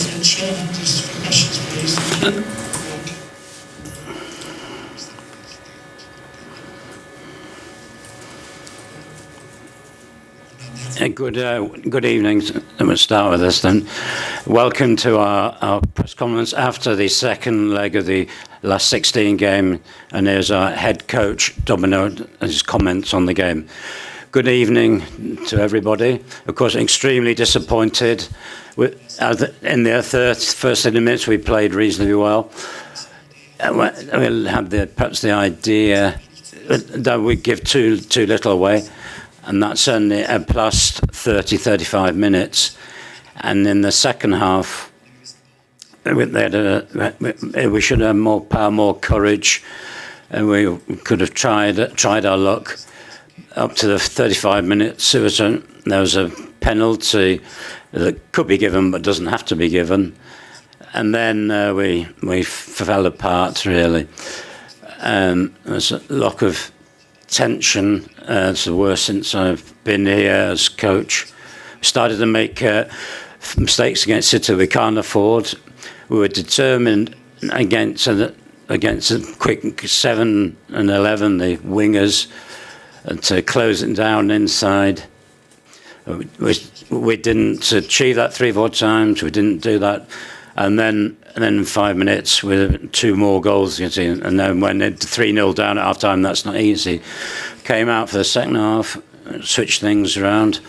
venture. Just for questions, please. Good evening. We'll start with this then. Welcome to our press conference after the second leg of the last 16 game, and here's our head coach, Domenico, and his comments on the game. Good evening to everybody. Of course, extremely disappointed. In the first 30 minutes, we played reasonably well. We had perhaps the idea that we give too little away. And that's only a plus 30, 35 minutes. And in the second half, we should have more power, more courage. And we could have tried our luck up to the 35 minutes. There was a penalty that could be given, but doesn't have to be given. And then we fell apart, really. There's a lot of tension. It's the worst since I've been here as coach. Started to make mistakes against City we can't afford. We were determined against a quick 7 and 11, the wingers, to close it down inside. We didn't achieve that 3-4 times. We didn't do that. And then in 5 minutes with 2 more goals, you see, and then when it's 3-0 down at half time, that's not easy. Came out for the second half, switched things around,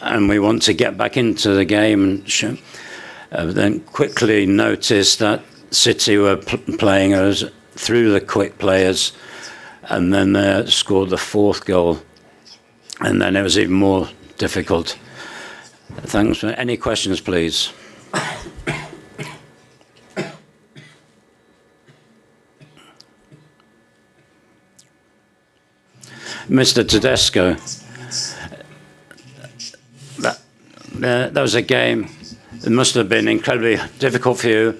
and we want to get back into the game. And then quickly noticed that City were playing us through the quick players, and then scored the 4th goal. And then it was even more difficult. Thanks. Any questions, please? Mr. Tedesco, that was a game that must have been incredibly difficult for you.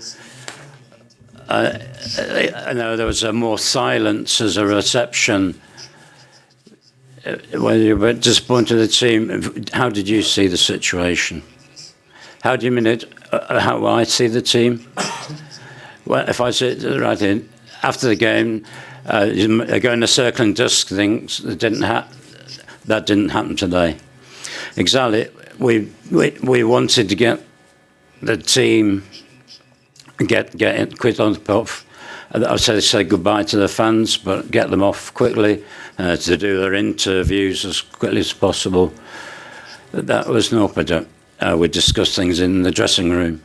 I know there was more silence as a reception. When you were disappointed in the team, how did you see the situation? How do you mean it? How I see the team? Well, if I see it right in, after the game, going to circling dusk things that didn't happen today. Exactly. We wanted to get the team get it quit on the puff. I say goodbye to the fans, but get them off quickly to do their interviews as quickly as possible. That was no problem. We discussed things in the dressing room.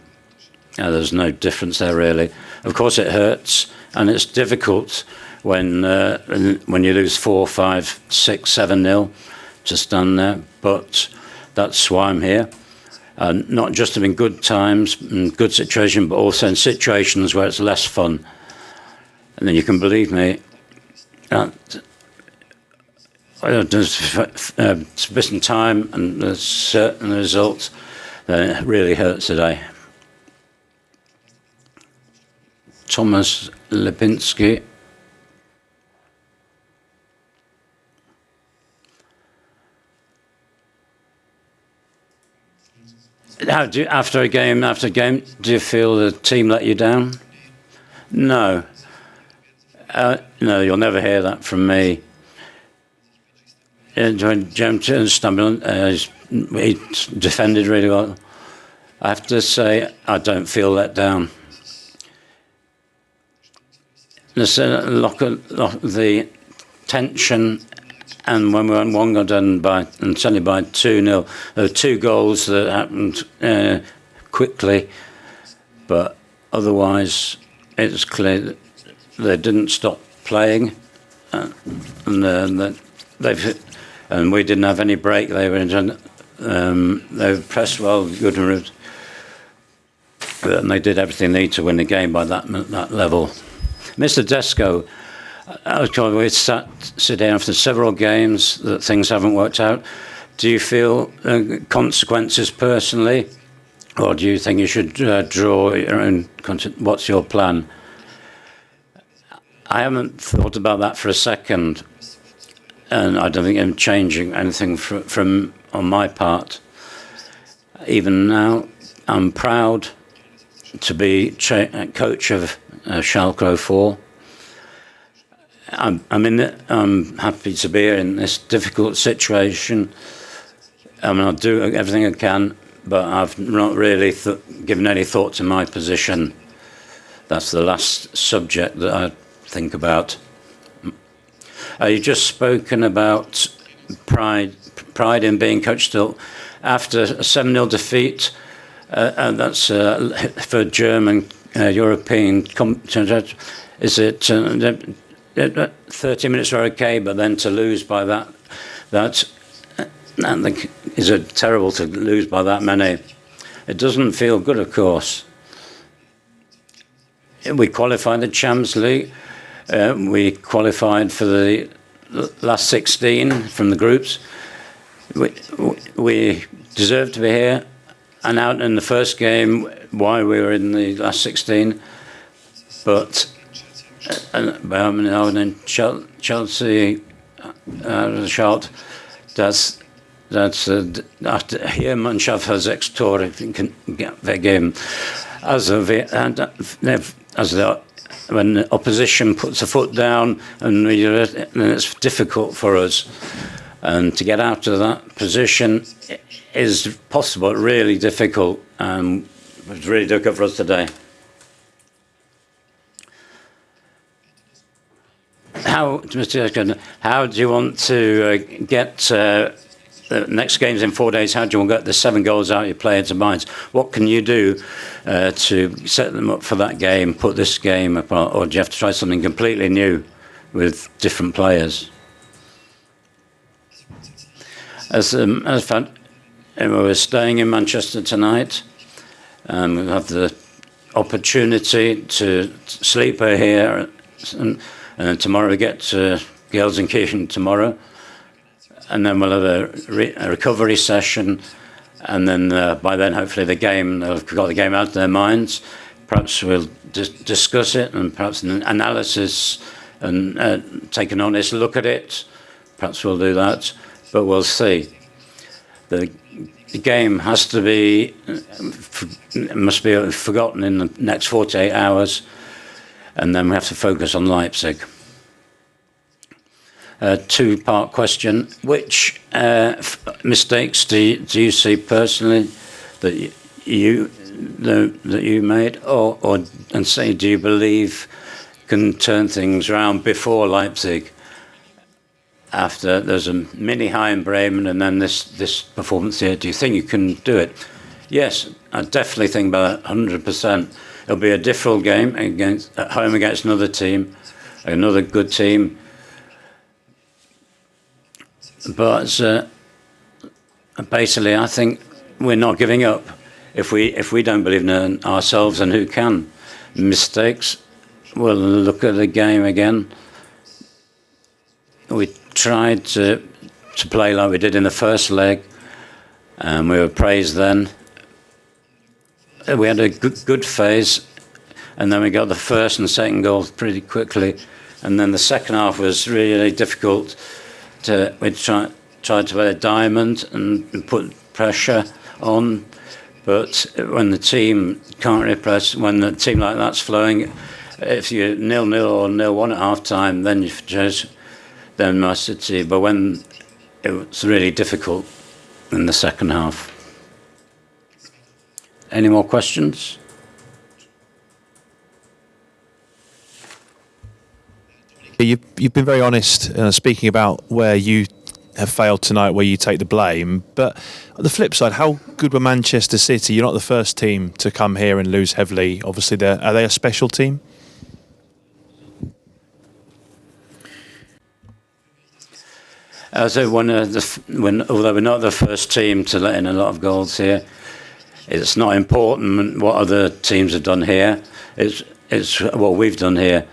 There's no difference there really. Of course, it hurts and it's difficult when you lose 4, 5, 6, 7-0 to stand there. But that's why I'm here. Not just in good times, in good situation, but also in situations where it's less fun. And then you can believe me, that sufficient time and a certain result, then it really hurts today. Thomas Lipinski. After a game, do you feel the team let you down? No. No, you'll never hear that from me. He defended really well. I have to say, I don't feel let down. There's a lot of the tension, and when we went 1 goal done and certainly by 2-0, there were 2 goals that happened quickly, but otherwise it's clear that they didn't stop playing, and we didn't have any break. They pressed well, good and rude, and they did everything they need to win the game by that level. Mr. Tedesco, we sit down after several games that things haven't worked out. Do you feel consequences personally, or do you think you should draw your own? What's your plan? I haven't thought about that for a second, and I don't think I'm changing anything from on my part. Even now, I'm proud to be coach of Schalke 04. I'm happy to be here in this difficult situation. I mean, I'll do everything I can, but I've not really given any thought to my position. That's the last subject that I think about. You've just spoken about pride in being coach still. After a 7-0 defeat, and that's for German European competition, is it 30 minutes are okay, but then to lose by that is it terrible to lose by that many? It doesn't feel good, of course. We qualified the Champions League. We qualified for the last 16 from the groups. We deserve to be here. And out in the first game, why we were in the last 16. But in Chelsea, dass hier Mannschaft hat 6 Tore weggeben. Also when the opposition puts a foot down, and it's difficult for us. And to get out of that position is possible, really difficult. It was really difficult for us today. How do you want to get the next game's in 4 days? How do you want to get the 7 goals out of your players' minds? What can you do to set them up for that game, put this game apart, or do you have to try something completely new with different players? As a fact, we're staying in Manchester tonight. We have the opportunity to sleep here, and tomorrow we get to Gelsenkirchen tomorrow. And then we'll have a recovery session, and then by then hopefully they've got the game out of their minds. Perhaps we'll discuss it, and perhaps an analysis, and take an honest look at it. Perhaps we'll do that, but we'll see. The game must be forgotten in the next 48 hours, and then we have to focus on Leipzig. Two-part question. Which mistakes do you see personally that you made, and say, do you believe can turn things around before Leipzig? After there's a mini high in Bremen and then this performance here, do you think you can do it? Yes, I definitely think about that 100%. It'll be a difficult game at home against another team, another good team. But basically, I think we're not giving up. If we don't believe in ourselves, then who can? Mistakes, we'll look at the game again. We tried to play like we did in the first leg, and we were praised then. We had a good phase, and then we got the first and second goals pretty quickly, and then the second half was really difficult. We tried to play a diamond and put pressure on, but when the team can't repress, when the team like that's flowing, if you're 0-0 or 0-1 at half time, then you just must see. But when it was really difficult in the second half. Any more questions? You've been very honest speaking about where you have failed tonight, where you take the blame. But on the flip side, how good were Manchester City? You're not the first team to come here and lose heavily. Obviously, are they a special team? So although we're not the first team to let in a lot of goals here, it's not important what other teams have done here. It's what we've done here.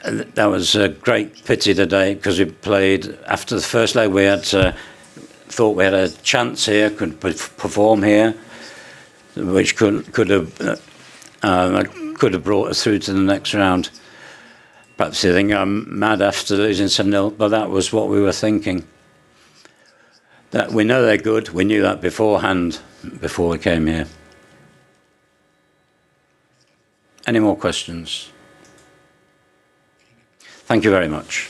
That was a great pity today because we played after the first leg. We thought we had a chance here, could perform here, which could have brought us through to the next round. Perhaps you think I'm mad after losing 7-0, but that was what we were thinking. That we know they're good. We knew that beforehand, before we came here. Any more questions? Thank you very much.